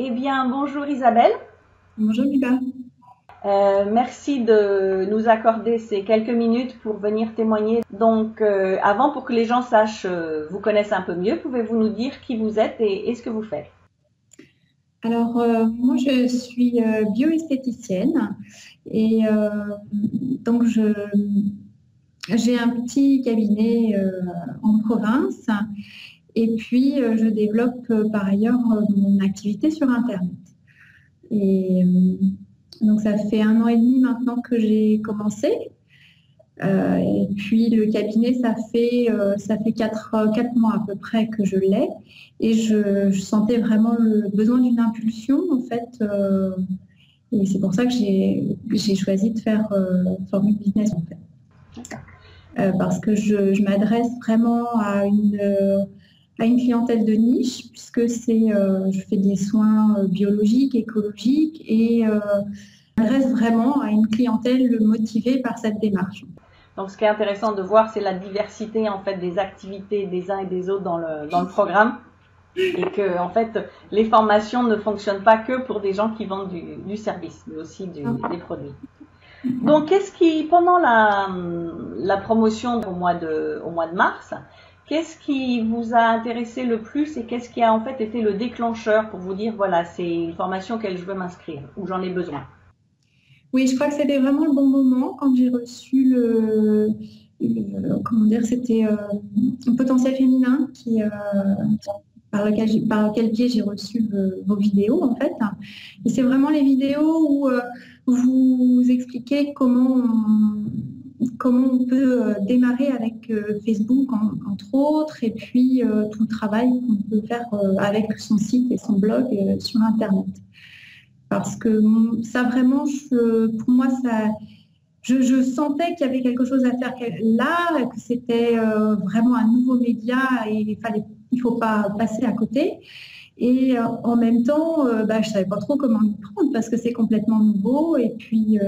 Eh bien, bonjour Isabelle. Bonjour Lila. Merci de nous accorder ces quelques minutes pour venir témoigner. Donc, avant, pour que les gens sachent, vous connaissent un peu mieux, pouvez-vous nous dire qui vous êtes et ce que vous faites? Alors, moi, je suis bioesthéticienne et donc j'ai un petit cabinet en province et puis je développe par ailleurs mon activité sur Internet. Et donc, ça fait 1 an et demi maintenant que j'ai commencé. Et puis le cabinet, ça fait 4 mois à peu près que je l'ai. Et je sentais vraiment le besoin d'une impulsion, en fait. Et c'est pour ça que j'ai choisi de faire Formule Business, en fait. Parce que je m'adresse vraiment à une clientèle de niche, puisque je fais des soins biologiques, écologiques, et je m'adresse vraiment à une clientèle motivée par cette démarche. Donc, ce qui est intéressant de voir, c'est la diversité en fait des activités des uns et des autres dans le programme, et que en fait les formations ne fonctionnent pas que pour des gens qui vendent du service, mais aussi des produits. Donc, qu'est-ce qui, pendant la promotion au mois de mars, qu'est-ce qui vous a intéressé le plus et qu'est-ce qui a en fait été le déclencheur pour vous dire, voilà, c'est une formation auquel je veux m'inscrire ou j'en ai besoin? Oui, je crois que c'était vraiment le bon moment quand j'ai reçu comment dire, c'était un potentiel féminin par lequel biais j'ai reçu vos vidéos, en fait. Et c'est vraiment les vidéos où vous expliquez comment on peut démarrer avec Facebook, entre autres, et puis tout le travail qu'on peut faire avec son site et son blog sur Internet. Parce que ça vraiment, pour moi, je sentais qu'il y avait quelque chose à faire là, que c'était vraiment un nouveau média et il ne faut pas passer à côté. Et en même temps, je ne savais pas trop comment m'y prendre parce que c'est complètement nouveau. Et puis,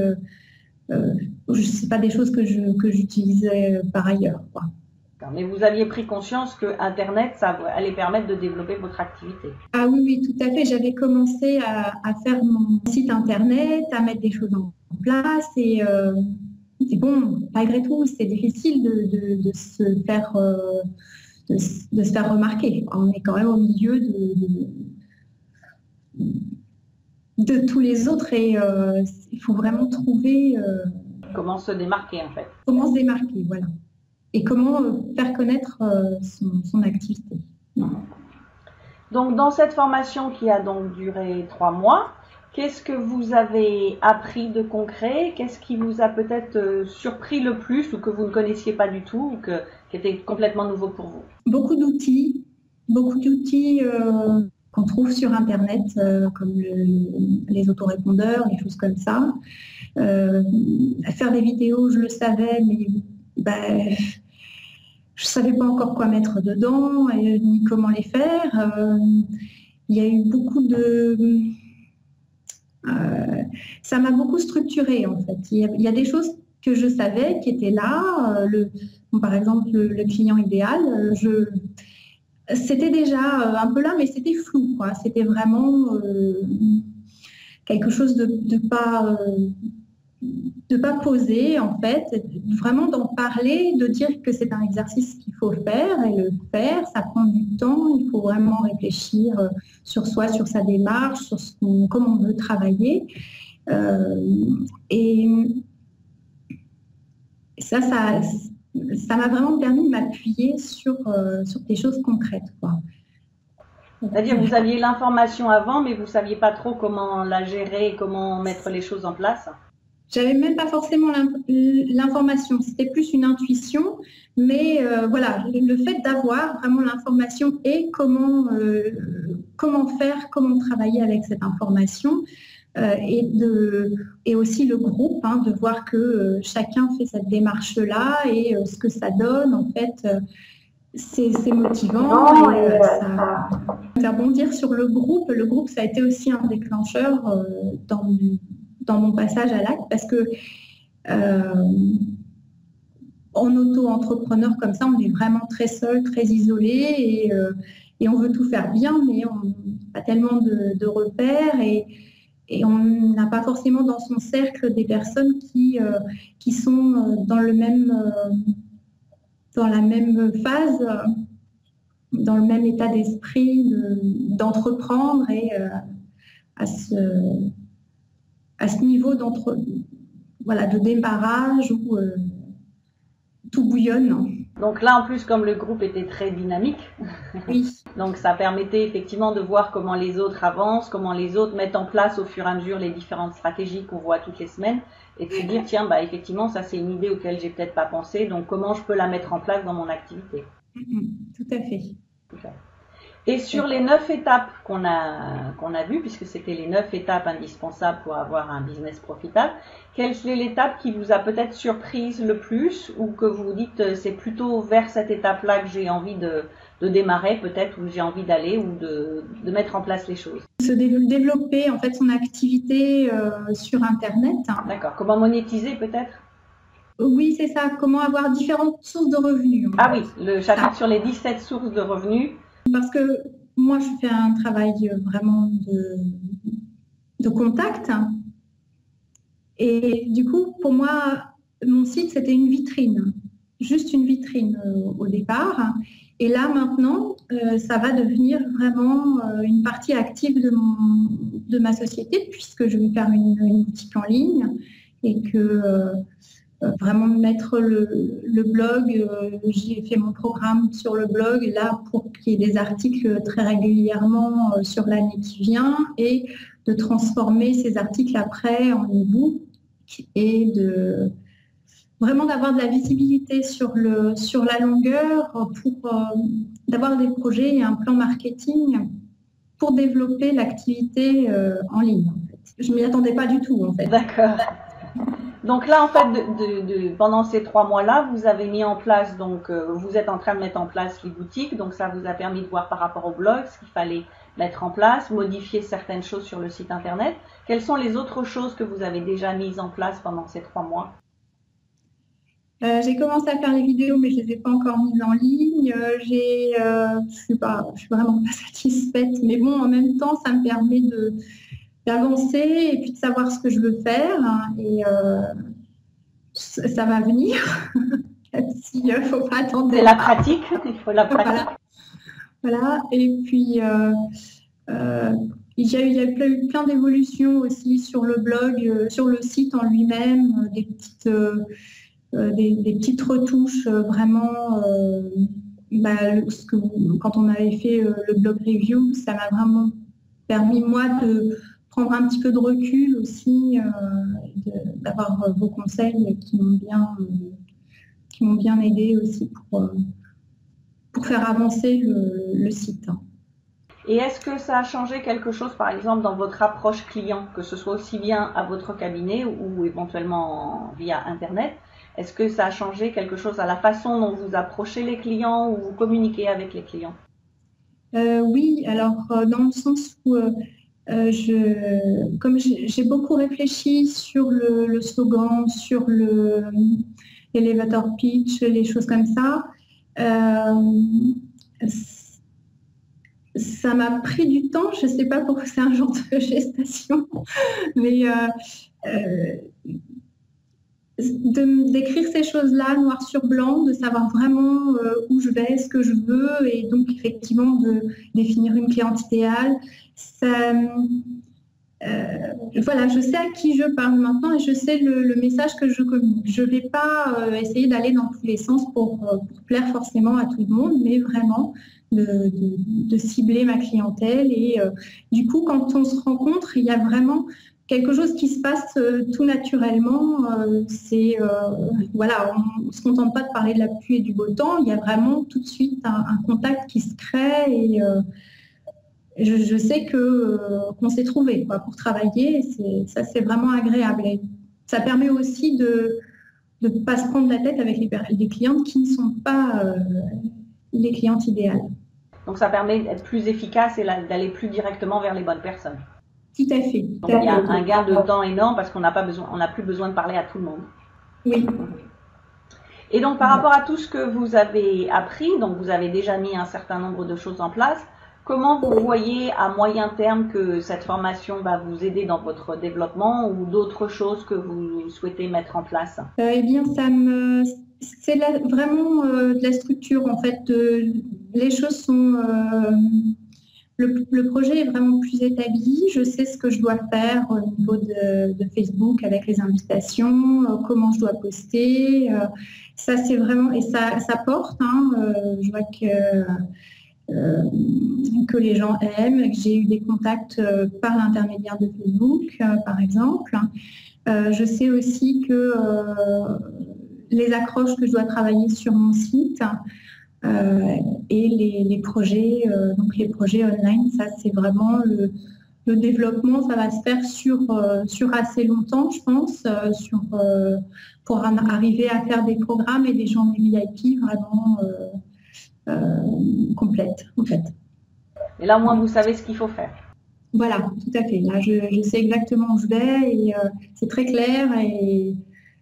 ce n'est pas des choses que j'utilisais par ailleurs, quoi. Mais vous aviez pris conscience que Internet, ça allait permettre de développer votre activité. Ah oui, oui, tout à fait. J'avais commencé à faire mon site Internet, à mettre des choses en place et bon, malgré tout, c'est difficile de se faire, de se faire remarquer. On est quand même au milieu de tous les autres et il faut vraiment trouver Comment se démarquer en fait. comment se démarquer, voilà. Et comment faire connaître son activité. Donc, dans cette formation qui a donc duré 3 mois, qu'est-ce que vous avez appris de concret? Qu'est-ce qui vous a peut-être surpris le plus ou que vous ne connaissiez pas du tout ou qui était complètement nouveau pour vous? Beaucoup d'outils qu'on trouve sur Internet, comme les autorépondeurs, les choses comme ça. Faire des vidéos, je le savais, mais ben, je ne savais pas encore quoi mettre dedans ni comment les faire. Il y a eu ça m'a beaucoup structuré en fait. Il y a des choses que je savais qui étaient là. Par exemple, le client idéal, c'était déjà un peu là, mais c'était flou, quoi. C'était vraiment quelque chose de pas poser, en fait, vraiment d'en parler, de dire que c'est un exercice qu'il faut faire et le faire, ça prend du temps, il faut vraiment réfléchir sur soi, sur sa démarche, sur comment on veut travailler. Et ça m'a vraiment permis de m'appuyer sur des choses concrètes, quoi. C'est-à-dire, vous aviez l'information avant, mais vous ne saviez pas trop comment la gérer et comment mettre les choses en place. J'avais même pas forcément l'information, c'était plus une intuition, mais voilà, le fait d'avoir vraiment l'information et comment faire, comment travailler avec cette information, et aussi le groupe, hein, de voir que chacun fait cette démarche-là et ce que ça donne, en fait, c'est motivant et ça faire bondir sur le groupe. Le groupe, ça a été aussi un déclencheur dans mon passage à l'acte parce que en auto-entrepreneur comme ça, on est vraiment très seul, très isolé et on veut tout faire bien, mais on n'a pas tellement de repères et on n'a pas forcément dans son cercle des personnes qui sont dans la même phase, dans le même état d'esprit d'entreprendre et à ce niveau de démarrage où tout bouillonne. Donc là, en plus, comme le groupe était très dynamique, oui. Donc ça permettait effectivement de voir comment les autres avancent, comment les autres mettent en place au fur et à mesure les différentes stratégies qu'on voit toutes les semaines, et de se dire, tiens, bah effectivement, ça c'est une idée auquel j'ai peut-être pas pensé, donc comment je peux la mettre en place dans mon activité. Tout à fait. Et sur les 9 étapes qu'on a vues, puisque c'était les 9 étapes indispensables pour avoir un business profitable, quelle est l'étape qui vous a peut-être surprise le plus, ou que vous vous dites c'est plutôt vers cette étape-là que j'ai envie de démarrer peut-être, ou j'ai envie d'aller, ou de mettre en place les choses? Se développer en fait son activité sur Internet. D'accord. Comment monétiser peut-être? Oui, c'est ça. Comment avoir différentes sources de revenus. Ah oui, le chapitre sur les 17 sources de revenus. Parce que moi, je fais un travail vraiment de contact. Et du coup, pour moi, mon site, c'était une vitrine. Juste une vitrine au départ. Et là, maintenant, ça va devenir vraiment une partie active de ma société, puisque je vais faire une boutique en ligne et que vraiment mettre le blog, j'ai fait mon programme sur le blog là pour qu'il y ait des articles très régulièrement sur l'année qui vient et de transformer ces articles après en e-book et vraiment d'avoir de la visibilité sur la longueur pour d'avoir des projets et un plan marketing pour développer l'activité en ligne. En fait. Je ne m'y attendais pas du tout en fait. D'accord. Donc là, en fait, pendant ces 3 mois-là, vous avez mis en place, donc vous êtes en train de mettre en place les boutiques, donc ça vous a permis de voir par rapport au blog ce qu'il fallait mettre en place, modifier certaines choses sur le site internet. Quelles sont les autres choses que vous avez déjà mises en place pendant ces 3 mois? J'ai commencé à faire les vidéos, mais je ne les ai pas encore mises en ligne. Je suis vraiment pas satisfaite, mais bon, en même temps, ça me permet d'avancer et puis de savoir ce que je veux faire. Et ça va venir. Il ne faut pas attendre. C'est la pratique, il faut la pratique. Voilà. Et puis, il y a eu plein d'évolutions aussi sur le blog, sur le site en lui-même, des petites retouches vraiment. Quand on avait fait le blog review, ça m'a vraiment permis, moi, de prendre un petit peu de recul aussi, d'avoir vos conseils qui m'ont bien aidé aussi pour faire avancer le site. Et est-ce que ça a changé quelque chose, par exemple, dans votre approche client, que ce soit aussi bien à votre cabinet ou éventuellement via Internet? Est-ce que ça a changé quelque chose à la façon dont vous approchez les clients ou vous communiquez avec les clients? Oui, alors dans le sens où comme j'ai beaucoup réfléchi sur le slogan, sur l'elevator pitch, les choses comme ça, ça m'a pris du temps. Je ne sais pas pourquoi c'est un genre de gestation, mais d'écrire ces choses-là noir sur blanc, de savoir vraiment où je vais, ce que je veux, et donc effectivement de définir une cliente idéale. Voilà, je sais à qui je parle maintenant et je sais le message que je communique. Je ne vais pas essayer d'aller dans tous les sens pour plaire forcément à tout le monde, mais vraiment de cibler ma clientèle. Et du coup, quand on se rencontre, il y a vraiment quelque chose qui se passe tout naturellement. Voilà, on ne se contente pas de parler de la pluie et du beau temps. Il y a vraiment tout de suite un contact qui se crée et je sais qu'on s'est trouvé pour travailler. Ça, c'est vraiment agréable. Et ça permet aussi de ne pas se prendre la tête avec des clientes qui ne sont pas les clientes idéales. Donc ça permet d'être plus efficace et d'aller plus directement vers les bonnes personnes. Tout à fait. Donc il y a un gain de temps énorme parce qu'on n'a plus besoin de parler à tout le monde. Oui. Et donc, par rapport à tout ce que vous avez appris, donc vous avez déjà mis un certain nombre de choses en place, comment vous voyez à moyen terme que cette formation va vous aider dans votre développement ou d'autres choses que vous souhaitez mettre en place? Eh bien, c'est vraiment de la structure en fait. Les choses sont, le projet est vraiment plus établi. Je sais ce que je dois faire au niveau de Facebook avec les invitations, comment je dois poster. Ça, c'est vraiment, et ça porte. Hein, je vois que les gens aiment, que j'ai eu des contacts par l'intermédiaire de Facebook, par exemple. Je sais aussi que les accroches que je dois travailler sur mon site et les projets, donc les projets online, ça c'est vraiment le développement, ça va se faire sur assez longtemps, je pense, pour arriver à faire des programmes et des journées VIP vraiment complètes, en fait. Et là, au moins, vous savez ce qu'il faut faire. Voilà, tout à fait. Là, je sais exactement où je vais et c'est très clair et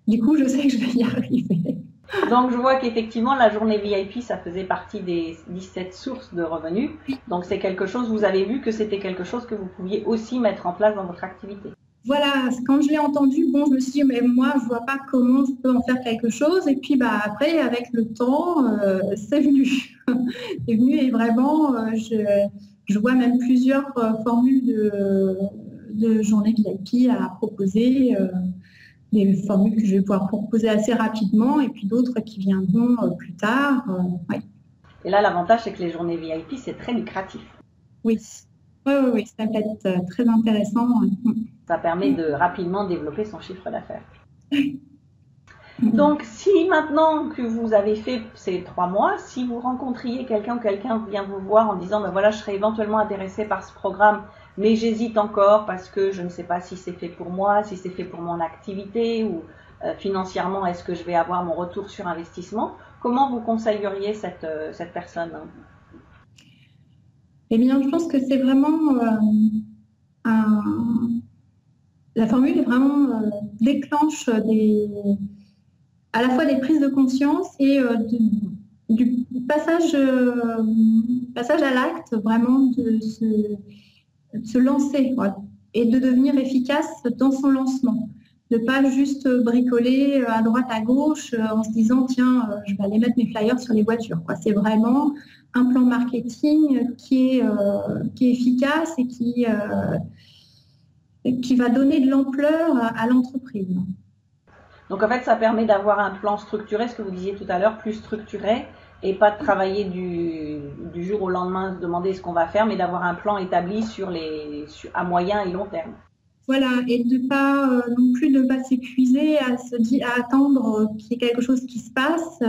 du coup, je sais que je vais y arriver. Donc, je vois qu'effectivement, la journée VIP, ça faisait partie des 17 sources de revenus. Donc, c'est quelque chose, vous avez vu que c'était quelque chose que vous pouviez aussi mettre en place dans votre activité. Voilà, quand je l'ai entendu, bon, je me suis dit, mais moi, je vois pas comment je peux en faire quelque chose. Et puis, bah, après, avec le temps, c'est venu. C'est venu et vraiment, je vois même plusieurs formules de journée VIP à proposer. Des formules que je vais pouvoir proposer assez rapidement et puis d'autres qui viendront plus tard. Ouais. Et là, l'avantage, c'est que les journées VIP, c'est très lucratif. Oui, oui, ça peut être très intéressant. Ça permet de rapidement développer son chiffre d'affaires. Donc, si maintenant que vous avez fait ces 3 mois, si vous rencontriez quelqu'un ou quelqu'un vient vous voir en disant, ben voilà, je serais éventuellement intéressé par ce programme, mais j'hésite encore parce que je ne sais pas si c'est fait pour moi, si c'est fait pour mon activité ou financièrement, est-ce que je vais avoir mon retour sur investissement? Comment vous conseilleriez cette personne? Eh bien, je pense que c'est vraiment la formule est vraiment déclenche à la fois des prises de conscience et du passage à l'acte, vraiment de se lancer et de devenir efficace dans son lancement. De pas juste bricoler à droite, à gauche en se disant tiens, je vais aller mettre mes flyers sur les voitures. C'est vraiment un plan marketing qui est efficace et qui va donner de l'ampleur à l'entreprise. Donc en fait, ça permet d'avoir un plan structuré, ce que vous disiez tout à l'heure, plus structuré, et pas de travailler du jour au lendemain, se demander ce qu'on va faire, mais d'avoir un plan établi à moyen et long terme. Voilà, et de pas non plus de pas s'épuiser à attendre qu'il y ait quelque chose qui se passe,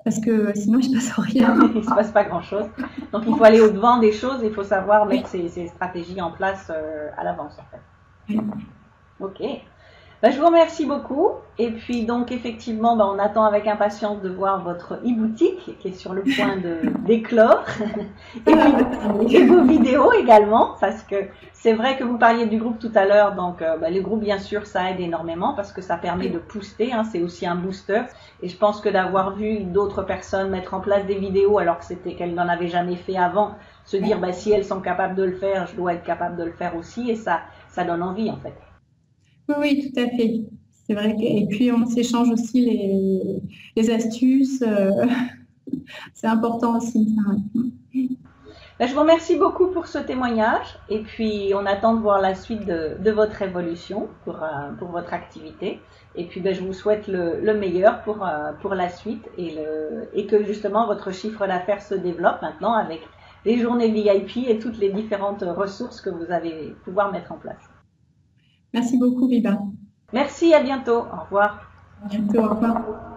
parce que sinon il ne se passe rien. Il ne se passe pas grand-chose. Donc il faut aller au-devant des choses, il faut savoir mettre ses stratégies en place à l'avance en fait. Oui. Ok. Ben, je vous remercie beaucoup. Et puis donc effectivement, on attend avec impatience de voir votre e-boutique qui est sur le point d'éclore. Et vos vidéos également, parce que c'est vrai que vous parliez du groupe tout à l'heure. Donc le groupe, bien sûr, ça aide énormément parce que ça permet de booster. C'est aussi un booster. Et je pense que d'avoir vu d'autres personnes mettre en place des vidéos alors que qu'elles n'en avaient jamais fait avant, se dire si elles sont capables de le faire, je dois être capable de le faire aussi. Et ça donne envie en fait. Oui, tout à fait. C'est vrai. Et puis, on s'échange aussi les astuces. C'est important aussi. Je vous remercie beaucoup pour ce témoignage. Et puis, on attend de voir la suite de votre évolution pour votre activité. Et puis, je vous souhaite le meilleur pour la suite et que justement votre chiffre d'affaires se développe maintenant avec les journées VIP et toutes les différentes ressources que vous allez pouvoir mettre en place. Merci beaucoup, Biba. Merci, à bientôt. Au revoir. À bientôt, au revoir.